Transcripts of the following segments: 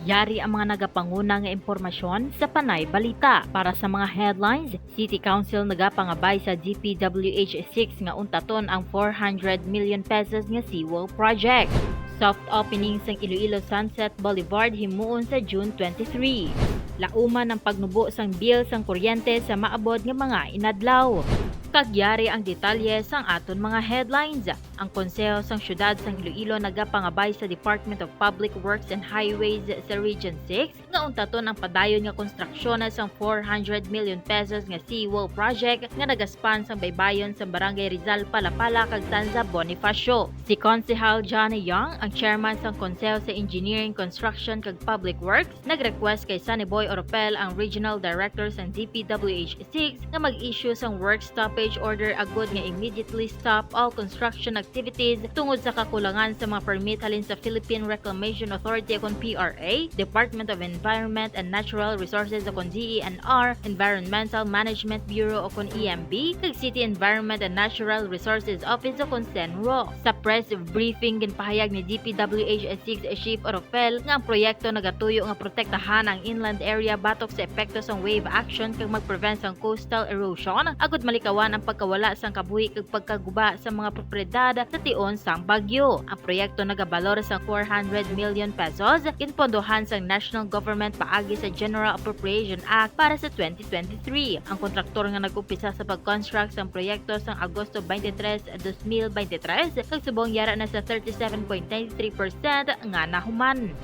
Yari ang mga nagapanguna nga impormasyon sa Panay Balita. Para sa mga headlines, City Council nagapangabay sa DPWH 6 nga untaton ang 400 million pesos nga seawall project. Soft opening sa Iloilo Sunset Boulevard himuon sa June 23. Lauman ang pagnubo sang bill sang kuryente sa maabot nga mga inadlaw. Kagyari ang detalye sang aton mga headlines. Ang konseho sang syudad sang Iloilo nagapangabay sa Department of Public Works and Highways sa Region 6 nga untaton ang padayon nga konstruksyon sang 400 million pesos nga seawall project nga nagaspan sang baybayon sa Barangay Rizal, Palapala kag Tanza, Bonifacio. Si Konsehal Johnny Young, ang chairman sang konseho sa Engineering, Construction kag Public Works, nag-request kay Sunny Boy Oropel, ang Regional Director sang DPWH 6 nga mag-issue sang work stoppage order agud nga immediately stop all construction activities tungod sa kakulangan sa mga permit halin sa Philippine Reclamation Authority akon PRA, Department of Environment and Natural Resources akon DENR, Environmental Management Bureau akon EMB, kag City Environment and Natural Resources Office akon CENRO. Sa press briefing ginpahayag ni DPWH 6 Chief Oropel nga ang proyekto nagatuyo nga protektahan ang inland area batok sa epekto sang wave action kag mag-prevent sang coastal erosion agud malikawan ang pagkawala sang kabuhi kag pagkaguba sa mga propiedad sa tion sang bagyo. Ang proyekto nagabalor sa 400 million pesos ginpondohan sang national government paagi sa General Appropriation Act para sa 2023. Ang kontraktor nga nag-umpisa sa pag-construct sang proyekto sang Agosto 23, 2023 kag subong yara na sa 37.93% nga nahuman.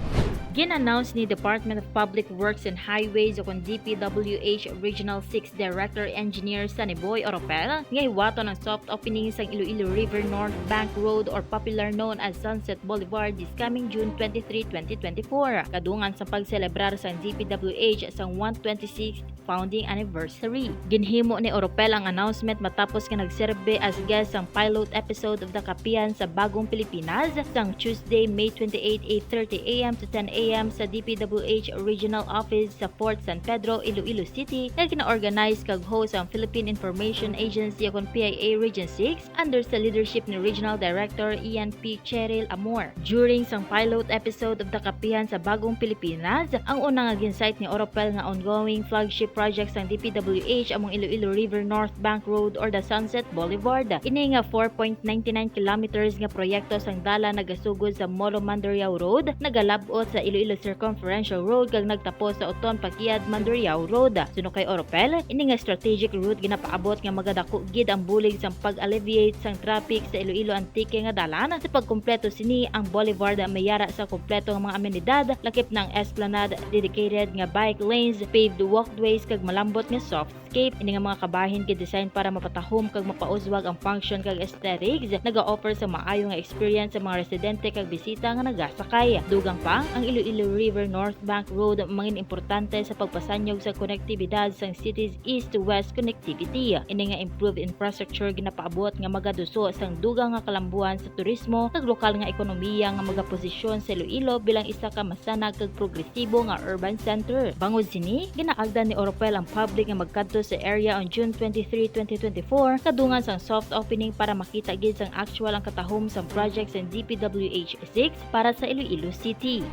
Gin-announce ni Department of Public Works and Highways o DPWH Regional 6 Director Engineer Sunny Boy Oropel nga hiwaton ang soft opening sang Iloilo River North Bank Road or popular known as Sunset Boulevard this coming June 23, 2024. Kadungan sa pagselebrar sang DPWH sang 126th founding anniversary. Ginhimo ni Oropel ang announcement matapos nga nagserbe as guest sang pilot episode of Nagapangabay sa Bagong Pilipinas sang Tuesday, May 28, 8:30 AM to 10 AM sa DPWH Regional Office sa Port San Pedro, Iloilo City kag kina-organize kag host ang Philippine Information Agency akon PIA Region 6 under sa leadership ni Regional Director Ian P. Cheryl Amor. During sang pilot episode of Nagapangabay sa Bagong Pilipinas, ang unang nga ginsight ni Oropel nga ongoing flagship project sang DPWH among Iloilo River North Bank Road or the Sunset Boulevard. Ini nga 4.99 kilometers nga proyekto sang dala nagasugod sa Molo Mandurriao Road, nagalabot sa Iloilo Circumferential Road kag nagtapos sa Oton Pakiad Mandurriao Road. Suno kay Oropel, ini nga strategic route ginapaabot nga magadako gid ang bulig sang pag-alleviate sang traffic sa Iloilo Antique nga dalan sa pagkumpleto sini ang boulevard mayara sa kumpleto nga mga amenidad lakip ng esplanade, dedicated nga bike lanes, paved walkways kag malambot nga softscape. Ini nga mga kabahin design para mapatahom kag mapauswag ang function kag aesthetics, naga-offer sa maayo nga experience sa mga residente kag bisita nga nagasakay. Dugang pa ang Iloilo River North Bank Road mangin importante sa pagpasanyog sa konektibidad sang cities east to west connectivity. Ini nga improved infrastructure ginapaabot nga magaduso sang dugang nga kalambuan sa turismo kag lokal nga ekonomiya nga magaposisyon sa Iloilo bilang isa ka masanag kag progresibo nga urban center. Bangod sini, ginaagdan ni Oropel ang public nga magkadto sa area on June 23, 2024 kadungan sang soft opening para makita gid sang actual ang katahom sang project sa DPWH 6 para sa Iloilo City.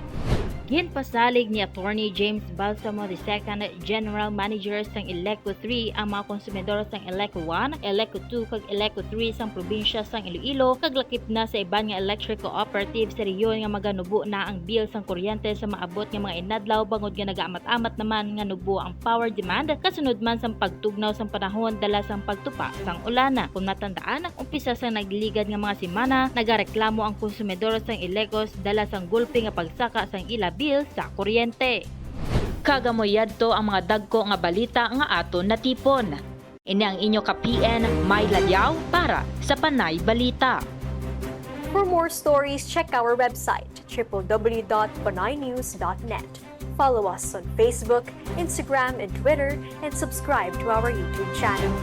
Ginpasalig ni Attorney James Balsamo II, General Manager sang Eleco 3 ang mga konsumidor sang Eleco 1, Eleco 2 kag Eleco 3 sang probinsya sang Iloilo kag lakip na sa iban nga electric cooperative sa rehiyon nga maganubo na ang bill sang kuryente sa maabot nga mga inadlaw bangod nga nagaamat-amat naman nga nubo ang power demand kasunod man sang pagtugnaw sang panahon dala sang pagtupa sang ulana. Kung natandaan, umpisa sa nagligad nga mga semana nagareklamo ang konsumidor sang Elecos dala sang gulpi nga pagsaka sang ila bill sa kuryente. Kagamoyad to ang mga dagko nga balita nga aton natipon. Ini ang inyo ka-PN Mai Ladiao para sa Panay Balita. For more stories, check our website www.panaynews.net. Follow us on Facebook, Instagram, and Twitter, and subscribe to our YouTube channel.